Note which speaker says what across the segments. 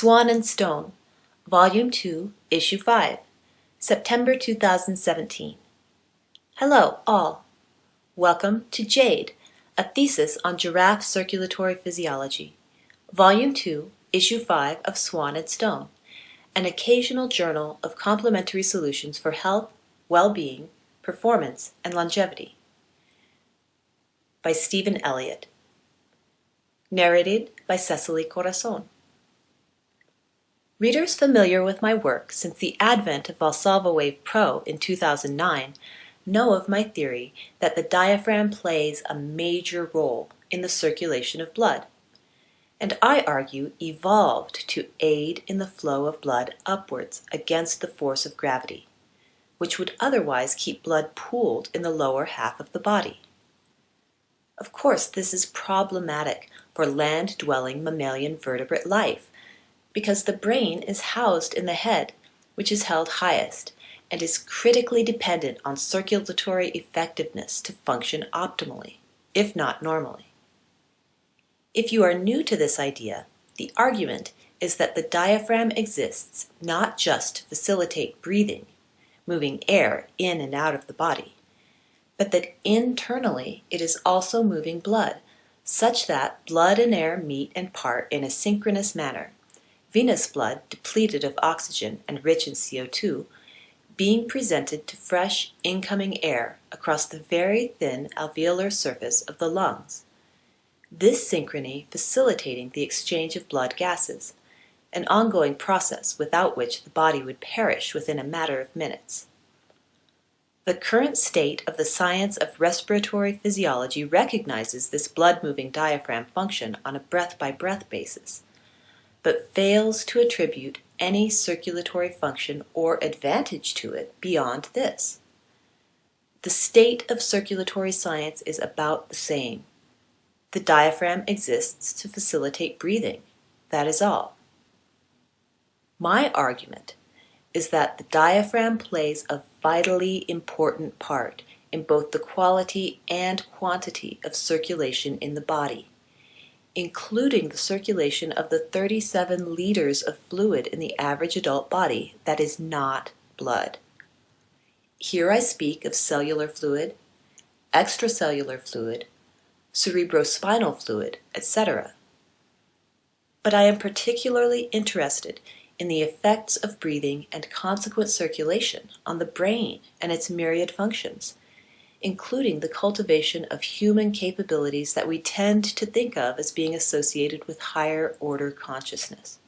Speaker 1: Swan and Stone, Volume 2, Issue 5, September 2017. Hello, all. Welcome to Jade, a thesis on giraffe circulatory physiology, Volume 2, Issue 5 of Swan and Stone, an occasional journal of complementary solutions for health, well-being, performance, and longevity. By Stephen Elliott. Narrated by Cecily Corazon. Readers familiar with my work since the advent of Valsalva Wave Pro in 2009 know of my theory that the diaphragm plays a major role in the circulation of blood, and I argue evolved to aid in the flow of blood upwards against the force of gravity, which would otherwise keep blood pooled in the lower half of the body. Of course, this is problematic for land-dwelling mammalian vertebrate life, because the brain is housed in the head, which is held highest, and is critically dependent on circulatory effectiveness to function optimally, if not normally. If you are new to this idea, the argument is that the diaphragm exists not just to facilitate breathing, moving air in and out of the body, but that internally it is also moving blood, such that blood and air meet and part in a synchronous manner, venous blood depleted of oxygen and rich in CO2 being presented to fresh incoming air across the very thin alveolar surface of the lungs. This synchrony facilitating the exchange of blood gases, an ongoing process without which the body would perish within a matter of minutes. The current state of the science of respiratory physiology recognizes this blood-moving diaphragm function on a breath-by-breath basis, but fails to attribute any circulatory function or advantage to it beyond this. The state of circulatory science is about the same. The diaphragm exists to facilitate breathing. That is all. My argument is that the diaphragm plays a vitally important part in both the quality and quantity of circulation in the body, including the circulation of the 37 liters of fluid in the average adult body that is not blood. Here I speak of cellular fluid, extracellular fluid, cerebrospinal fluid, etc. But I am particularly interested in the effects of breathing and consequent circulation on the brain and its myriad functions, including the cultivation of human capabilities that we tend to think of as being associated with higher order consciousness: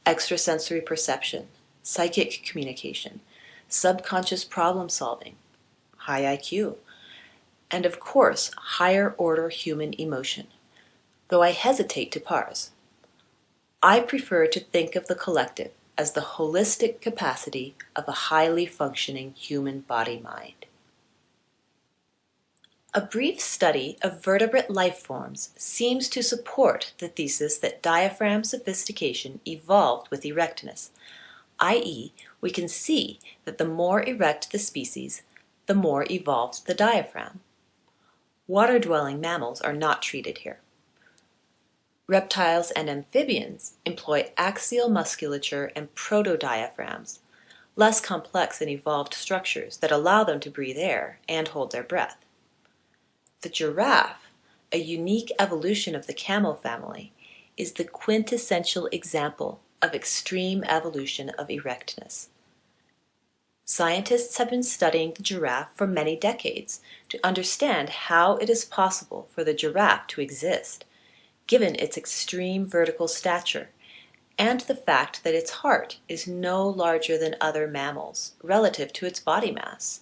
Speaker 1: extrasensory perception, psychic communication, subconscious problem solving, high IQ, and of course higher order human emotion, though I hesitate to parse. I prefer to think of the collective as the holistic capacity of a highly functioning human body-mind. A brief study of vertebrate life forms seems to support the thesis that diaphragm sophistication evolved with erectness, i.e., we can see that the more erect the species, the more evolved the diaphragm. Water-dwelling mammals are not treated here. Reptiles and amphibians employ axial musculature and protodiaphragms, less complex and evolved structures that allow them to breathe air and hold their breath. The giraffe, a unique evolution of the camel family, is the quintessential example of extreme evolution of erectness. Scientists have been studying the giraffe for many decades to understand how it is possible for the giraffe to exist, given its extreme vertical stature, and the fact that its heart is no larger than other mammals relative to its body mass.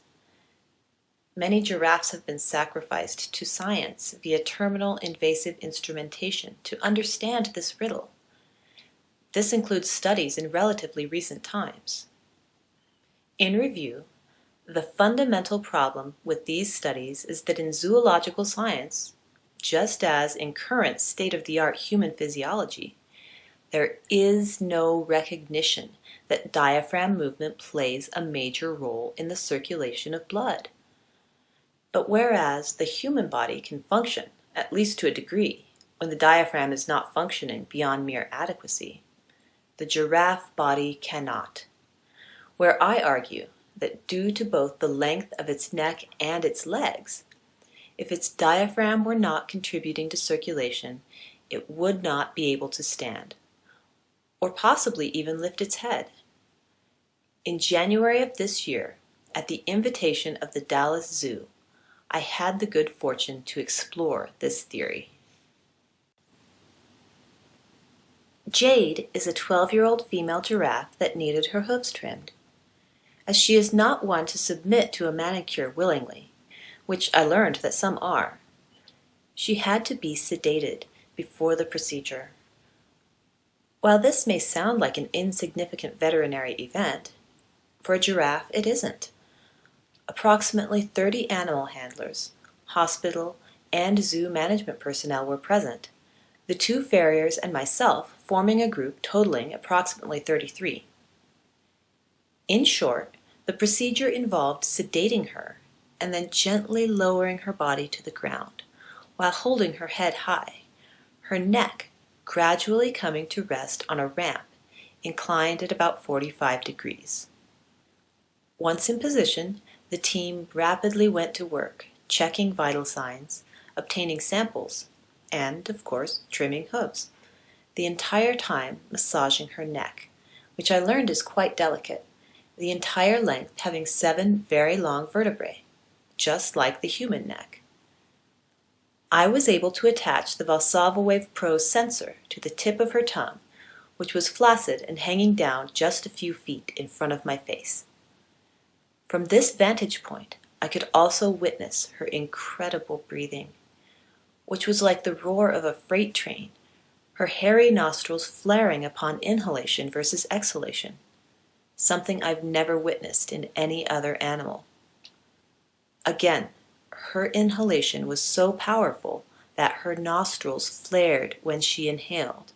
Speaker 1: Many giraffes have been sacrificed to science via terminal invasive instrumentation to understand this riddle. This includes studies in relatively recent times. In review, the fundamental problem with these studies is that in zoological science, just as in current state-of-the-art human physiology, there is no recognition that diaphragm movement plays a major role in the circulation of blood. But whereas the human body can function, at least to a degree, when the diaphragm is not functioning beyond mere adequacy, the giraffe body cannot, where I argue that due to both the length of its neck and its legs, if its diaphragm were not contributing to circulation, it would not be able to stand, or possibly even lift its head. In January of this year, at the invitation of the Dallas Zoo, I had the good fortune to explore this theory. Jade is a 12-year-old female giraffe that needed her hooves trimmed. As she is not one to submit to a manicure willingly, which I learned that some are, she had to be sedated before the procedure. While this may sound like an insignificant veterinary event, for a giraffe it isn't. Approximately 30 animal handlers, hospital, and zoo management personnel were present, the 2 farriers and myself forming a group totaling approximately 33. In short, the procedure involved sedating her and then gently lowering her body to the ground while holding her head high, her neck gradually coming to rest on a ramp inclined at about 45 degrees. Once in position, the team rapidly went to work, checking vital signs, obtaining samples, and, of course, trimming hooves, the entire time massaging her neck, which I learned is quite delicate, the entire length having 7 very long vertebrae, just like the human neck. I was able to attach the Valsalva Wave Pro sensor to the tip of her tongue, which was flaccid and hanging down just a few feet in front of my face. From this vantage point, I could also witness her incredible breathing, which was like the roar of a freight train, her hairy nostrils flaring upon inhalation versus exhalation, something I've never witnessed in any other animal. Again, her inhalation was so powerful that her nostrils flared when she inhaled,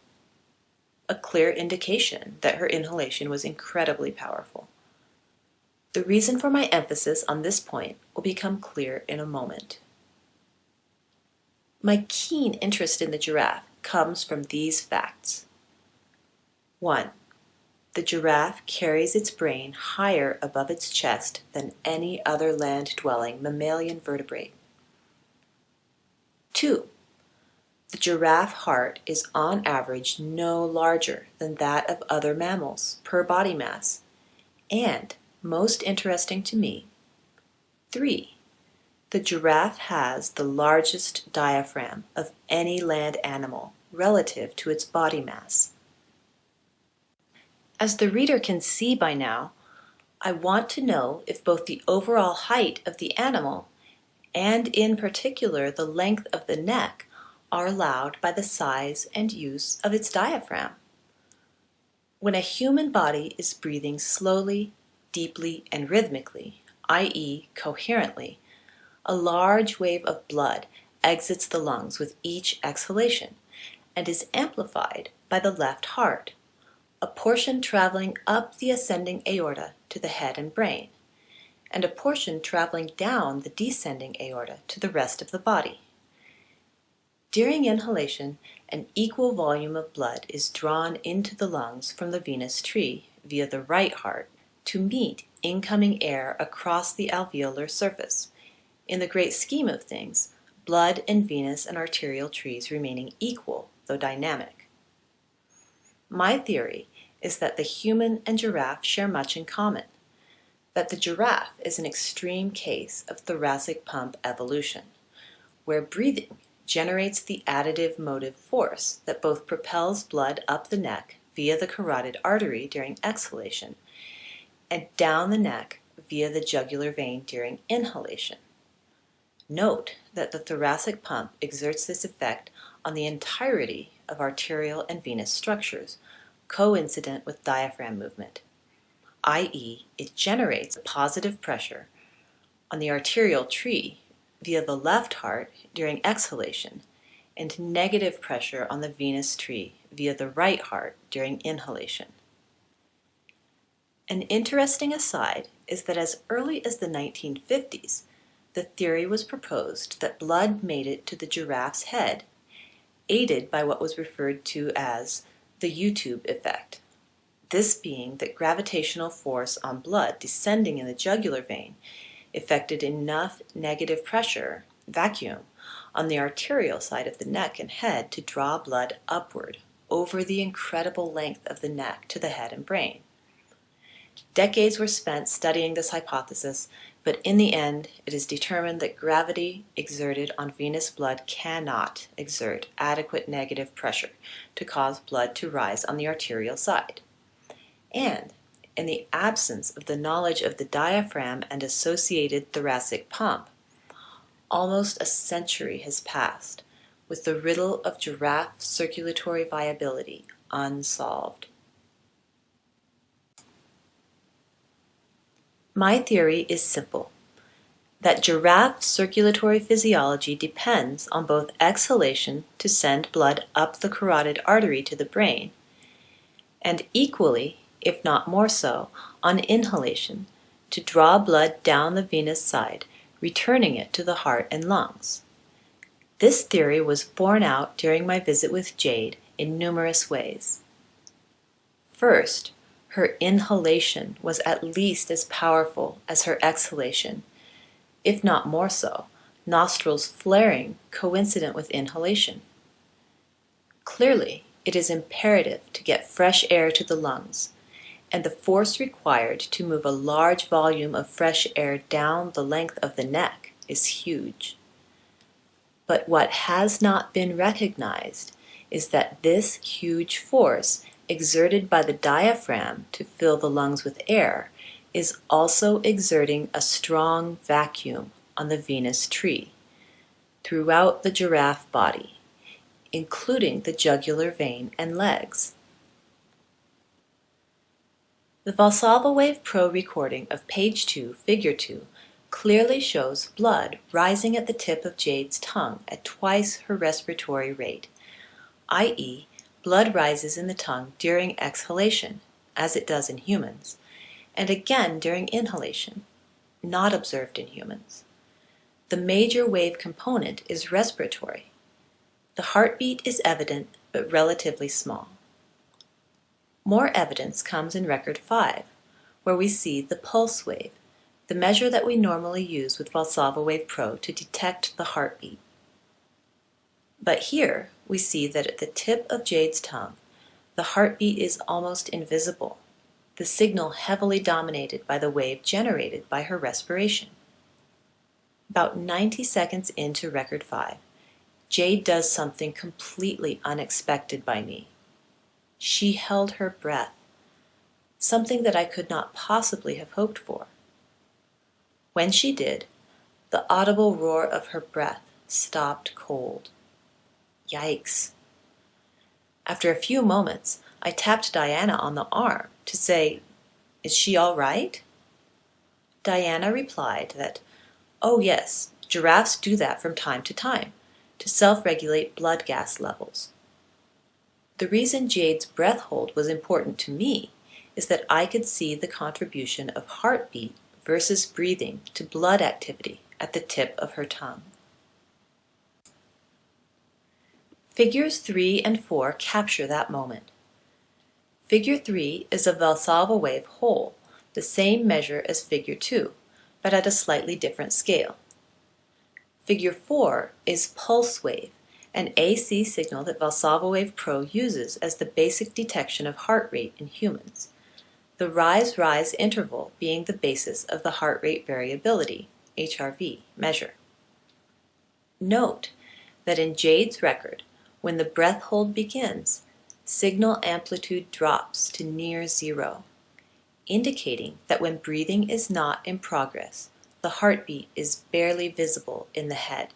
Speaker 1: a clear indication that her inhalation was incredibly powerful. The reason for my emphasis on this point will become clear in a moment. My keen interest in the giraffe comes from these facts. 1. The giraffe carries its brain higher above its chest than any other land-dwelling mammalian vertebrate. 2. The giraffe heart is on average no larger than that of other mammals per body mass, and, most interesting to me, 3. The giraffe has the largest diaphragm of any land animal relative to its body mass. As the reader can see by now, I want to know if both the overall height of the animal and in particular the length of the neck are allowed by the size and use of its diaphragm. When a human body is breathing slowly, deeply, and rhythmically, i.e., coherently, a large wave of blood exits the lungs with each exhalation and is amplified by the left heart, a portion traveling up the ascending aorta to the head and brain, and a portion traveling down the descending aorta to the rest of the body. During inhalation, an equal volume of blood is drawn into the lungs from the venous tree via the right heart to meet incoming air across the alveolar surface, in the great scheme of things, blood in venous and arterial trees remaining equal, though dynamic. My theory is that the human and giraffe share much in common, that the giraffe is an extreme case of thoracic pump evolution, where breathing generates the additive motive force that both propels blood up the neck via the carotid artery during exhalation and down the neck via the jugular vein during inhalation. Note that the thoracic pump exerts this effect on the entirety of arterial and venous structures, coincident with diaphragm movement, i.e., it generates a positive pressure on the arterial tree via the left heart during exhalation and negative pressure on the venous tree via the right heart during inhalation. An interesting aside is that as early as the 1950s, the theory was proposed that blood made it to the giraffe's head, aided by what was referred to as the YouTube effect. this being that gravitational force on blood descending in the jugular vein effected enough negative pressure, vacuum, on the arterial side of the neck and head to draw blood upward over the incredible length of the neck to the head and brain. Decades were spent studying this hypothesis, but in the end it is determined that gravity exerted on venous blood cannot exert adequate negative pressure to cause blood to rise on the arterial side. And in the absence of the knowledge of the diaphragm and associated thoracic pump, almost a century has passed with the riddle of giraffe circulatory viability unsolved. My theory is simple, that giraffe circulatory physiology depends on both exhalation to send blood up the carotid artery to the brain, and equally, if not more so, on inhalation to draw blood down the venous side, returning it to the heart and lungs. This theory was borne out during my visit with Jade in numerous ways. First, her inhalation was at least as powerful as her exhalation, if not more so, nostrils flaring coincident with inhalation. Clearly, it is imperative to get fresh air to the lungs, and the force required to move a large volume of fresh air down the length of the neck is huge. But what has not been recognized is that this huge force exerted by the diaphragm to fill the lungs with air is also exerting a strong vacuum on the venous tree throughout the giraffe body, including the jugular vein and legs. The Valsalva Wave Pro recording of page 2, figure 2, clearly shows blood rising at the tip of Jade's tongue at twice her respiratory rate, i.e., blood rises in the tongue during exhalation, as it does in humans, and again during inhalation, not observed in humans. The major wave component is respiratory. The heartbeat is evident but relatively small. More evidence comes in record 5, where we see the pulse wave, the measure that we normally use with Valsalva Wave Pro to detect the heartbeat. But here we see that at the tip of Jade's tongue, the heartbeat is almost invisible, the signal heavily dominated by the wave generated by her respiration. About 90 seconds into record 5, Jade does something completely unexpected by me. She held her breath, something that I could not possibly have hoped for. When she did, the audible roar of her breath stopped cold. Yikes. After a few moments, I tapped Diana on the arm to say, "Is she all right?" Diana replied that, "Oh yes, giraffes do that from time to self-regulate blood gas levels." The reason Jade's breath hold was important to me is that I could see the contribution of heartbeat versus breathing to blood activity at the tip of her tongue. Figures 3 and 4 capture that moment. Figure 3 is a Valsalva wave whole, the same measure as Figure 2, but at a slightly different scale. Figure 4 is pulse wave, an AC signal that Valsalva Wave Pro uses as the basic detection of heart rate in humans, the rise-rise interval being the basis of the heart rate variability, HRV, measure. Note that in Jade's record, when the breath hold begins, signal amplitude drops to near zero, indicating that when breathing is not in progress, the heartbeat is barely visible in the head.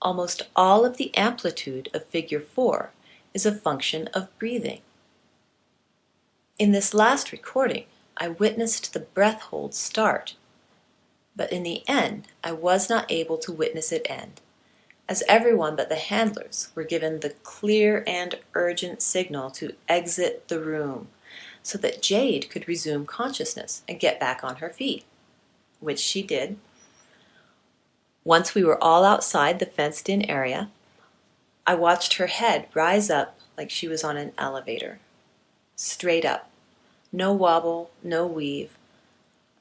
Speaker 1: Almost all of the amplitude of Figure 4 is a function of breathing. In this last recording, I witnessed the breath hold start, but in the end, I was not able to witness it end, as everyone but the handlers were given the clear and urgent signal to exit the room so that Jade could resume consciousness and get back on her feet, which she did. Once we were all outside the fenced-in area, I watched her head rise up like she was on an elevator. straight up, no wobble, no weave,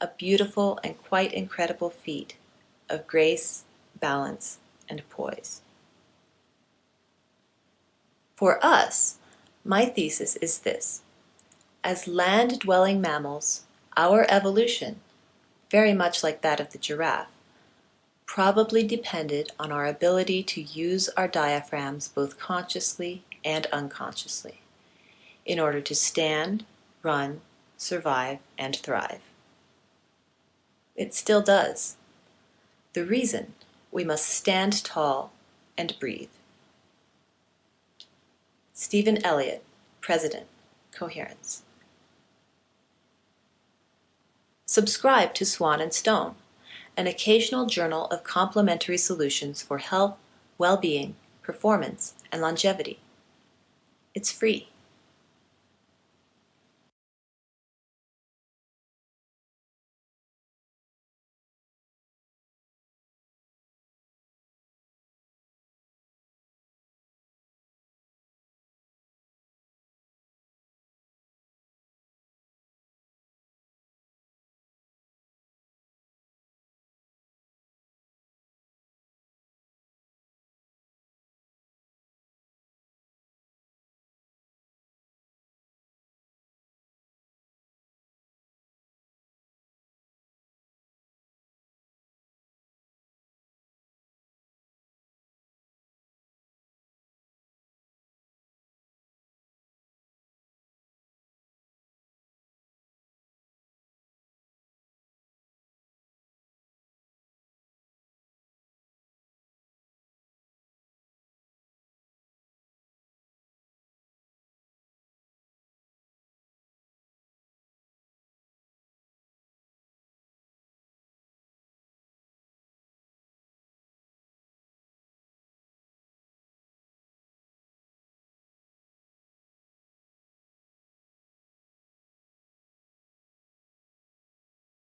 Speaker 1: a beautiful and quite incredible feat of grace, balance, and poise. For us, my thesis is this: as land-dwelling mammals, our evolution, very much like that of the giraffe, probably depended on our ability to use our diaphragms both consciously and unconsciously in order to stand, run, survive, and thrive. It still does. The reason we must stand tall and breathe. Stephen Elliott, President, Coherence. Subscribe to Swan and Stone, an occasional journal of complementary solutions for health, well-being, performance, and longevity. It's free.